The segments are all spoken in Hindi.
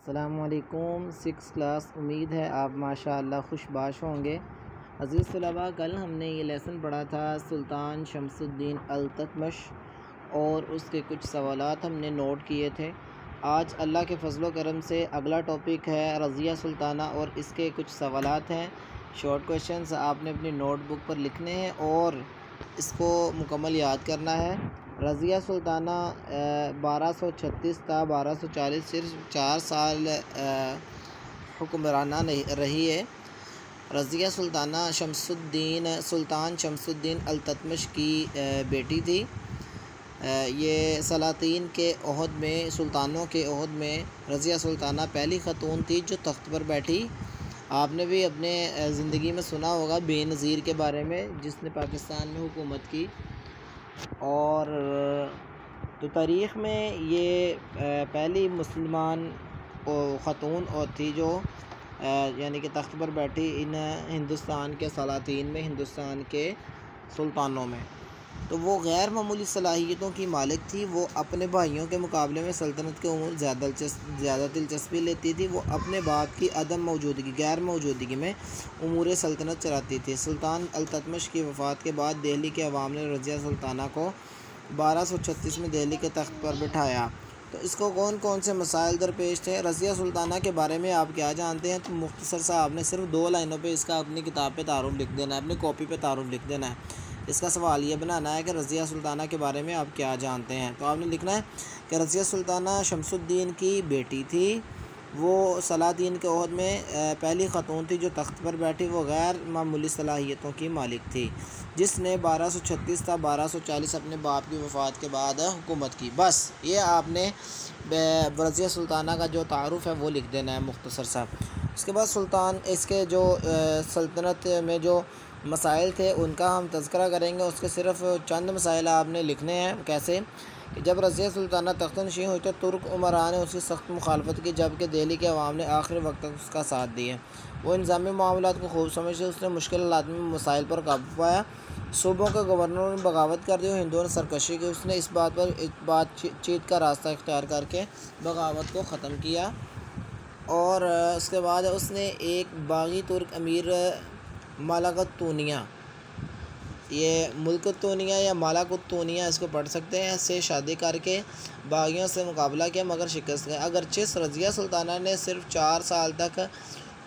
अस्सलामुअलैकुम। 6 क्लास। उम्मीद है आप माशाअल्लाह खुशबाश होंगे। अज़ीज़ तलबा, कल हमने ये लेसन पढ़ा था सुल्तान शमसुद्दीन अल्ततमश और उसके कुछ सवालात हमने नोट किए थे। आज अल्लाह के फजल करम से अगला टॉपिक है रज़िया सुल्ताना और इसके कुछ सवालात हैं। शॉर्ट क्वेश्चंस आपने अपनी नोटबुक पर लिखने हैं और इसको मुकम्मल याद करना है। रज़िया सुल्ताना 1236 था 1240, सिर्फ 4 साल हुक्मराना रही है। रज़िया सुल्ताना सुल्तान शमसुद्दीन अल्ततमश की बेटी थी। ये सलातीन के ओहद में, सुल्तानों के ओहद में रज़िया सुल्ताना पहली ख़तून थी जो तख्त पर बैठी। आपने भी अपने ज़िंदगी में सुना होगा बेनज़ीर के बारे में, जिसने पाकिस्तान में हुकूमत की। और तो तारीख़ में ये पहली मुसलमान ख़तून और थी जो यानी कि तख्त पर बैठी इन हिंदुस्तान के सलातीन में, हिंदुस्तान के सुल्तानों में। तो वो गैर मामूली सलाहियतों की मालिक थी। वो अपने भाइयों के मुकाबले में सल्तनत के उमूर ज़्यादा दिलचस्पी लेती थी। वो अपने बाप की गैर मौजूदगी में उमूर सल्तनत चलाती थी। सुल्तान अल्ततमश की वफ़ात के बाद दिल्ली के अवाम ने रज़िया सुल्ताना को 1236 में दिल्ली के तख्त पर बिठाया। तो इसको कौन कौन से मसाइल दरपेश थे? रज़िया सुल्ताना के बारे में आप क्या जानते हैं? तो मुख्तसर सा आपने सिर्फ 2 लाइनों पे इसका अपनी किताब पे तारुफ लिख देना है, अपनी कॉपी पे तारुफ लिख देना है। इसका सवाल ये बनाना है कि रज़िया सुल्ताना के बारे में आप क्या जानते हैं। तो आपने लिखना है कि रज़िया सुल्ताना शमसुद्दीन की बेटी थी। वो सलातीन के ओहद में पहली ख़तून थी जो तख्त पर बैठी। वो गैर मामूली सलाहियतों की मालिक थी, जिसने 1236 था 1240 अपने बाप की वफ़ात के बाद हुकूमत की। बस ये आपने रज़िया सुल्ताना का जो तारुफ़ है वो लिख देना है मुख्तसर सा। उसके बाद सुल्तान इसके जो सल्तनत में जो मसाइल थे उनका हम तज़किरा करेंगे। उसके सिर्फ चंद मसाइल आपने लिखने हैं। कैसे कि जब रज़िया सुल्ताना तख्तनशीन हुई तो तुर्क उमरा ने उसकी सख्त मुखालफत की, जबकि दिल्ली के अवाम ने आखिरी वक्त तक उसका साथ दिया। वो इंतज़ामी मामलात को खूब समझते, उसने मुश्किल हालात में मसाइल पर काबू पाया। सूबों के गवर्नरों ने बगावत कर दी और हिंदुओं ने सरकशी की। उसने इस बातचीत का रास्ता इख्तियार करके बगावत को ख़त्म किया। और उसके बाद उसने एक बागी तुर्क अमीर मालाकुत्तूनिया, ये मुल्कुत्तूनिया या मालाकुत्तूनिया इसको पढ़ सकते हैं, से शादी करके बागियों से मुकाबला किया मगर शिकस्त गए। अगरचे रज़िया सुल्ताना ने सिर्फ 4 साल तक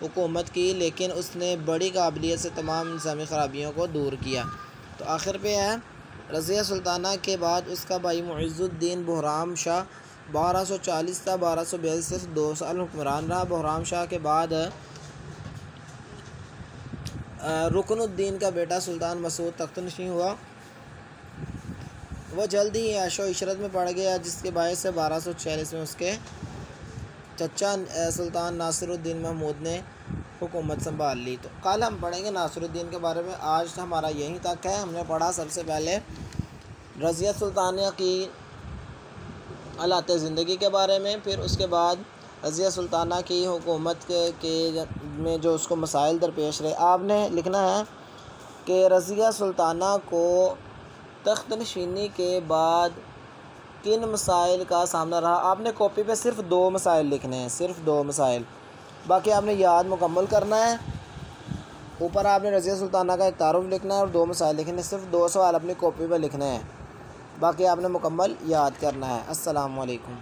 हुकूमत की, लेकिन उसने बड़ी काबिलियत से तमाम इंसानी खराबियों को दूर किया। तो आखिर पे है रज़िया सुल्ताना के बाद उसका भाई मुइज़ुद्दीन बहराम शाह 1240 था 1242 से 2 साल हुक्मरान रहा। बहराम शाह के बाद रुकनुद्दीन का बेटा सुल्तान मसूद तख्तनशीन हुआ। वह जल्द ही ऐशो इशरत में पड़ गया, जिसके बायस से 1246 में उसके चचा सुल्तान नासिरुद्दीन महमूद ने हुकूमत संभाल ली। तो कल हम पढ़ेंगे नासिरुद्दीन के बारे में। आज हमारा यहीं तक है। हमने पढ़ा सबसे पहले रज़िया सुल्ताना की हालात ज़िंदगी के बारे में, फिर उसके बाद रज़िया सुल्ताना की हुकूमत के में जो उसको मसाइल दरपेश रहे। आपने लिखना है कि रज़िया सुल्ताना को तख्त नशीनी के बाद किन मसाइल का सामना रहा। आपने कॉपी पे सिर्फ 2 मसाइल लिखने हैं, सिर्फ 2 मसाइल, बाकी आपने याद मुकम्मल करना है। ऊपर आपने रज़िया सुल्ताना का एक तारुफ लिखना है और 2 मसाइल लिखने, सिर्फ 2 सवाल अपनी कॉपी पे लिखने हैं, बाकी आपने मुकम्मल याद करना है। अस्सलामु अलैकुम।